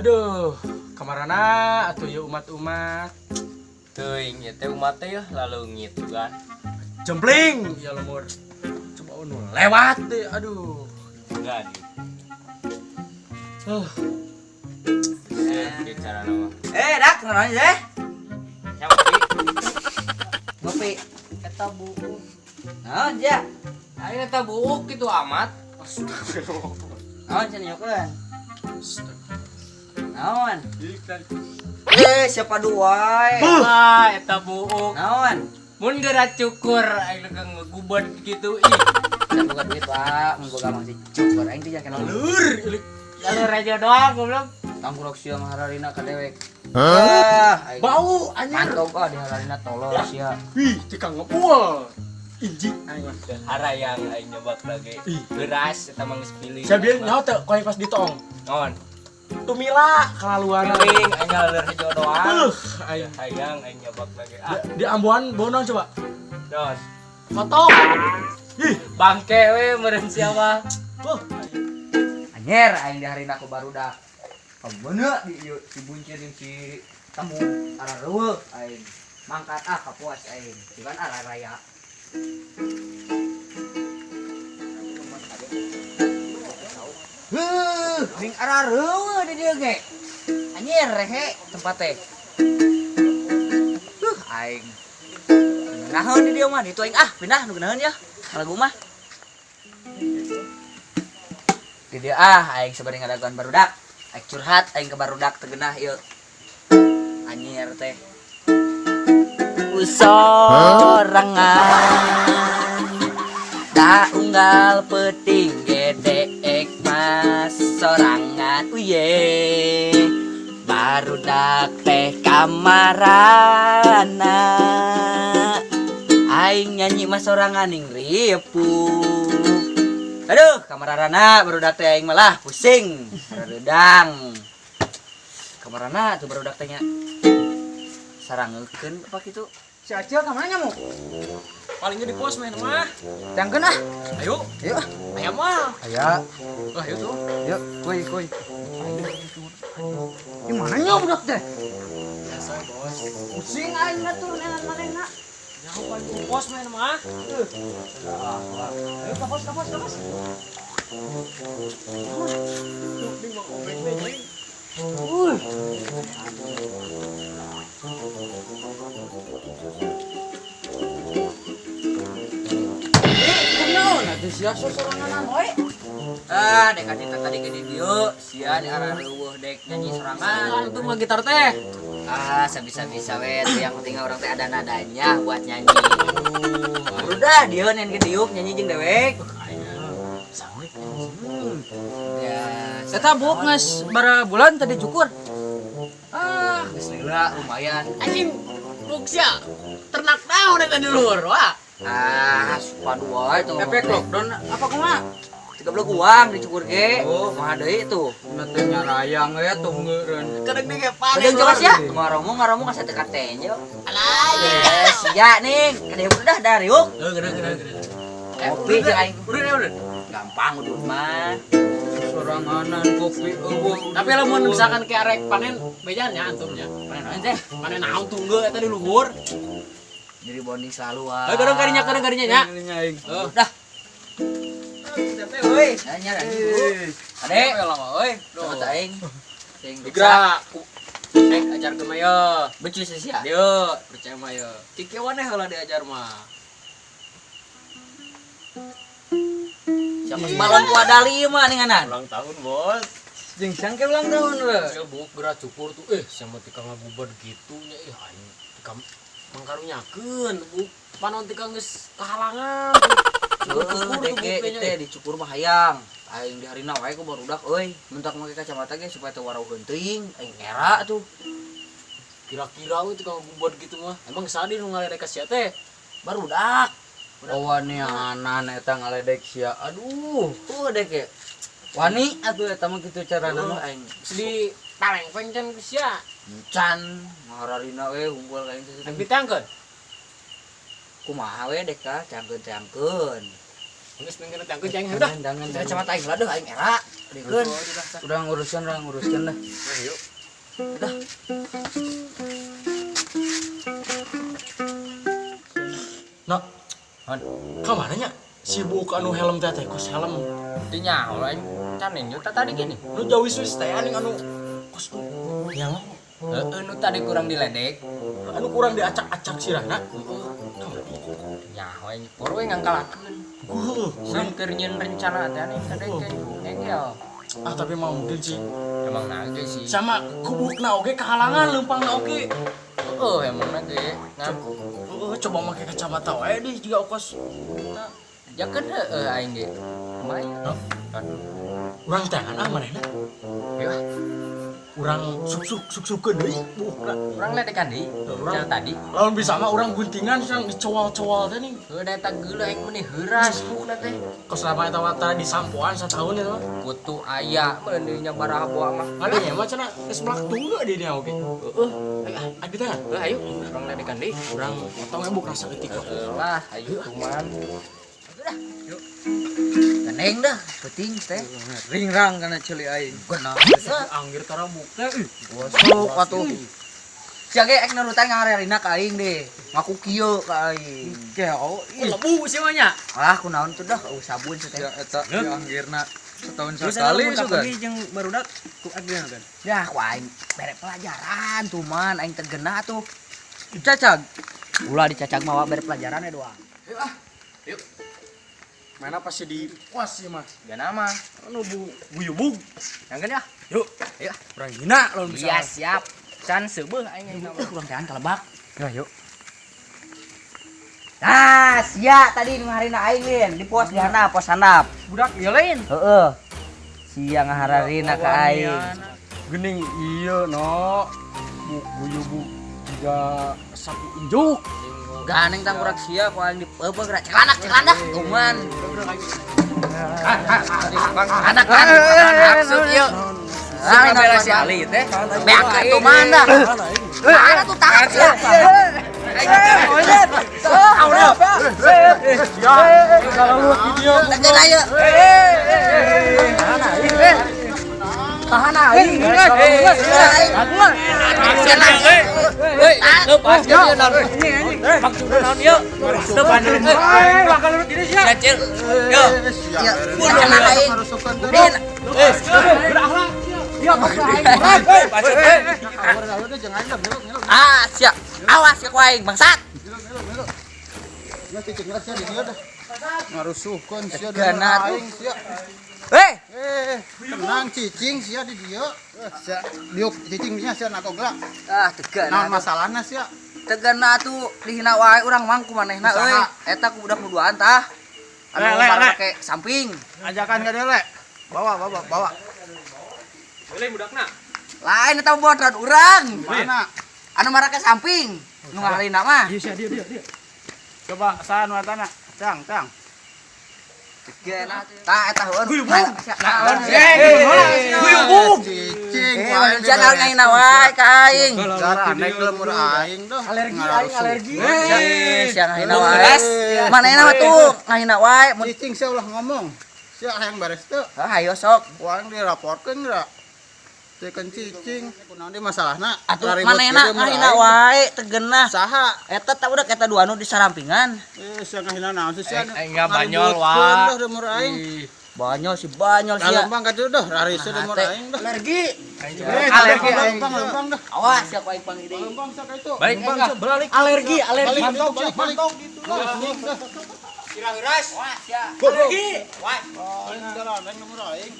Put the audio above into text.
Aduh, kamarana atuh ya umat-umat. Teuing nya teh umat teh lalu ngitu kan. Jempling ya lemur. Coba unu lewat deh. Aduh. Enggak di. Uh, Bicara nama. Dak, naon teh? Siapa sih? Ngopi. Eta buuk. Naon ja? Ayo eta buuk gitu amat. astagfirullah. Naon cenah nyokeun? Naon? Iklan. Siapa duai? Wah, eta buuk. Naon? Mun geura cukur aing leukeung ngegubet gitu ih. Kita buka duit, Pak. Mun boga masih cukur aing teh jangan kenal. Lur, ilik. Lalu raja doang goblok. Tangkurok sia mahararina ka dewek. Aing Bau anjir. mantap di hararina tolol sia. Wih, tikang ngepual. Inji aing mah. Harayang aing nyobak lagi. Ih. Beras eta mah geus pilih. Saya bilang nyaho teh koin pas ditong. Non. Tumila kalaluan. Piling aing laler hejo doang. Aing Hayang aing nyobak lagi. di Ambuan bonong coba. Non. Foto. Ih, Bangke we meureun siapa? Anyer aing di harina ku barudak. Bener di ieu si buncir jeung si temu arareueuh aing. Mangkat kapuas aing. Bukan arah raya. Ning arareueuh di dieu ge. Anyer rehe tempat teh. Aing. Naon di dieu mah ditu aing pindah nu geunaheun ya. Lagu mah. Di dieu aing sabari ngadaguan barudak. Aing curhat aing ke barudak teu geunah ieu. Anyer teh. Sorangan da unggal peuting gedek mas sorangan uye barudak teh kamarana aing nyanyi mas sorangan ning ripu aduh kamarana barudak teh aing malah pusing redang kamarana tuh barudak teh nya sarangeukeun apa kitu si Acil ka mana mu palingnya di pos main mah. tangkeun Ayo, ayo aya mah. aya Lah ayo tuh. yuk kuy di mana nya budak teh Biasa bos. pusing aing ngatur nengan manehna Nyaho paling di pos main mah. ayo ka pos Di mau obek beling. Kunaon atuh sia soranganan we dek kita tadi ke dieu sia di arareueuh dek nyanyi sorangan Itu mah gitar teh. sabisa-bisa we tuh yang penting orang teh ada nadanya buat nyanyi udah dia nen ke diuk nyanyi jeung dewek ya Eta buuk geus bara bulan tadi cukur. geus lila lumayan Anjing buuk sia. Ternak naon eta di luhur, wah. supan wae tuh Efek lockdown apa kumaha? 30 uang dicukur ge mah deui tuh Nanti nyarayang ya tunggeureun. Kadang nih kayak Kadang jelas ya ngaramu ka sate katenya alay sia ning kadang udah dari yuk Gede. kopi jeung aing Udah. gampang udah mah Soranganan kopi eueuh. Tapi lamun misalkan ke arek panen bejannya antumnya. panen naon teh Panen naon tunggeu eta di luhur. jadi bonding selalu ah Kadang karinya nya. dah Teh euy. nanya ade lama euy. coba teh aing sing Digerak. Cek ajar ke maya. becu sia Dia percaya maya. Cikewan heula diajar mah. siapa balon ku adali mah ninganan Ulang tahun, Bos. jeung sangke ulang tahun we Saya buuk berat cukur tuh sama tika ngagubad gitu nya aing tika mangkarunyakeun buuk panon tika geus kahalangan. Cukur dek teh dicukur mah hayang aing di harina wae ku barudak euy mentak make kacamata ge supaya teu warau heunteuing aing era tuh Kira-kira we tika ngagubad gitu mah. Emang sadi nu ngaledek ka sia teh? barudak wani anan eta ngaledek sia aduh dek ge wani atuh eta mah kitu carana mah aing Di tarengpeng can ke sia. encan ngahararina we unggul ka itu Tapi tangkeun. kumaha we dek ka cangkeun Geus mingkeun tangkeun ceng udah. dangan kacamata aing laduh aing era Dikeun. Udah nguruskan dah. Ayo. Dah. Nak, kemana nya? Sibuk anu helm teh kos helm. Teu nyaho aing can nya tadi gini. Nu jauh wis teh anu kos tu. Yang Heeh nu tadi kurang diledek. anu kurang diacak-acak sirahna. Nyaho aing poro we ngangkalakeun. Sing keur nyeun rencana teh anu tadi engel. Ah tapi mah mungkin sih. Emang nage sih. Sama kubukna oge kehalangan leumpangna oge. Heeh emang nage. Ngam Coba make kacamata wae deh juga kos. jakeun heueuh aing ge. Lumayan. Urang tangan ah manehna. Ya, Urang suk-sukeun deui bukna. urang ledekan deui. Cal tadi. Lamun bisa mah urang guntingan sang dicowal-cowal teh nih. Heuh da eta geuleuh aing meuni heuras bukna teh. Kos lama eta watara disampoan satahun eta mah. Kutu aya meuni nya baraha boa mah. Ada ya mah cenah geus melak tunggu di dieu oge. Heeh. Adi teh. Heuh ayo urang ledekan deui. Urang potong we buk rasa eutik kok. Lah, ayo kuman. Ganeng dah, penting teh. Ringrang kana ceuli aing. Geuna. Anggir tarabuk teh. Gosok atuh. Sia ge ek nurutan ngaharina ka aing deh. Ngaku kieu ka aing. Keo, Lebu sih mah nya. Ah kunaon tuh dah sabun teh. Ya eta di anggirna setahun Terus sekali anu juga. pergi jeung barudak ku ageuna kan. Ya ku aing bere pelajaran tuh man aing tergena tuh. Cacag. Ulah dicacag mah bere pelajaran ya doang. Mana pasti di puas sih mah. gak nama. Anu buyubug. Yang kan ya? Yuk, ayo. Urang hina lamun bisa. Iya siap. Can seubeuh aing aing. Kurang tean kalebak. Ya yuk. Nah, sia tadi nu harina aing lin di pos di handap, pos handap. Budak ieu lain. Heeh. Sia ngahararina ka aing. Gening iya no. Buyubug juga satu injuk. Ganeng tang kurak sia ku aing dipeupeug gerak celanak kuman. Anak kan maksud ieu. Ah, bela si Ali teh. Beak atuh mana? Mana tuh tangan sia? Tegan aja. Tahan aing. Ah, siap. Awas ya ku aing bangsat. Ngarusuhkeun sia Tegana tuh. aing sia. Tenang cicing sia di dieu. Sia diuk cicing nya sia nakogla. Ah, Naon tegana. masalahna sia? Tegana tuh dihina wae urang mang kumanehna euy. Eta ku budak nuduaan tah. Anu make samping. Ajakan ka deui le. Bawa. Lain eta bodot urang. Mana? Anu marake samping. Nu ngaharina mah. Coba saan watana. Tang. Tegana. Tah eta heueun. Guyubug. Cicing. Manusia naon aing wae ka aing. Garanek lemur aing dah. Alergi. Sia ngahina wae. Manehna mah tuh ngahina wae. Mun Cicing sia ulah ngomong. Sia hayang beres teu. hayo sok. Uang dilaporkeun geura. Cekeun cicing. Kunaon di masalahna? Atuh Raribut manehna kieu mur ngahina aing. wae tegena. Saha? Eta tah udah eta dua anu di sarampingan. Sia ngahina naon sih sia? Aing nggak banyol, Ngaributkeun Wak. dah di mur aing. Banyol sia. Lempang ka dieu dah, rarisa di mur Teh, aing dah. alergi. Alergi aing. Lempang dah. Awas ya ku aing panggil deui. Lempang sak itu. Balik enggak? Alergi. Balik gitu dah. Awas ya. Aing jalan aing nomor aing.